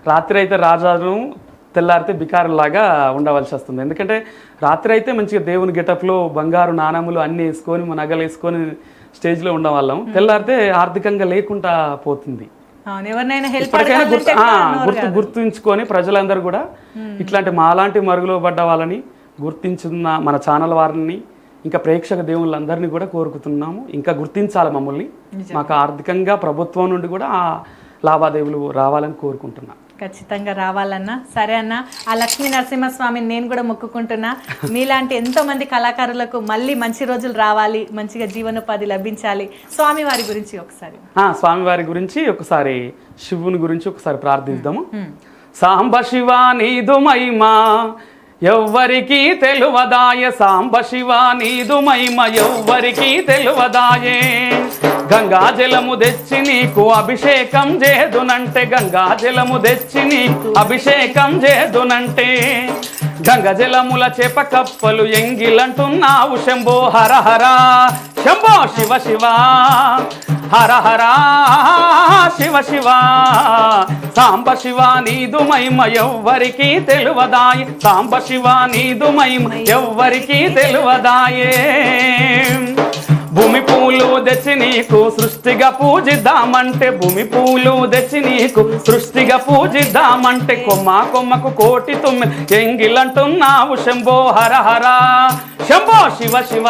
రాత్రి అయితే రాజాను, తెల్లారితే బికారులాగా ఉండవలసి వస్తుంది. ఎందుకంటే రాత్రి అయితే మంచిగా దేవుని గెటప్లో బంగారు నాణములు అన్నీ వేసుకొని నగలు వేసుకొని స్టేజ్లో ఉండవాళ్ళం. తెల్లారితే ఆర్థికంగా లేకుండా పోతుంది. ఇప్పటికైనా గుర్తుంచుకొని ప్రజలందరూ కూడా ఇట్లాంటి మాలాంటి మరుగులో పడ్డ వాళ్ళని గుర్తించున్న మన ఛానల్ వారిని, ఇంకా ప్రేక్షక దేవుళ్ళందరినీ కూడా కోరుకుతున్నాము. ఇంకా గుర్తించాలి మమ్మల్ని. మాకు ఆర్థికంగా ప్రభుత్వం నుండి కూడా ఆ లావాదేవీలు రావాలని కోరుకుంటున్నా. ఖచ్చితంగా రావాలన్నా. సరే అన్న, ఆ లక్ష్మీ నరసింహస్వామిని నేను కూడా మొక్కుకుంటున్నా. మీలాంటి ఎంతో మంది కళాకారులకు మళ్ళీ మంచి రోజులు రావాలి, మంచిగా జీవనోపాధి లభించాలి. స్వామివారి గురించి ఒకసారి స్వామివారి గురించి ఒకసారి, శివుని గురించి ఒకసారి ప్రార్థిద్దాము. సాంబ శివ నీదు మహిమా ఎవ్వరికి తెలువదాయే, సాంబ శివ నీదు మహిమ ఎవ్వరికి తెలువదాయే. గంగా జలము తెచ్చి నీకు అభిషేకం చేదునంటే, గంగా జలము తెచ్చి నీకు అభిషేకం చేదునంటే, గంగ జలముల చేప కప్పలు ఎంగిలంటున్నావు శంభో హర హర, శంభో శివ శివ హర హర శివ శివ. సాంబ శివ నీదు మహిమ ఎవ్వరికి తెలువదాయే, సాంబ శివ నీదు మహిమ ఎవ్వరికి తెలువదాయే. భూమి పూలు తెచ్చి నీకు సృష్టిగా పూజిద్దామంటే, భూమి పూలు తెచ్చి నీకు సృష్టిగా పూజిద్దామంటే, కొమ్మ కొమ్మకు కోటి తొమ్మిది ఎంగిలంటున్నావు శంభో హర హర, శంభో శివ శివ.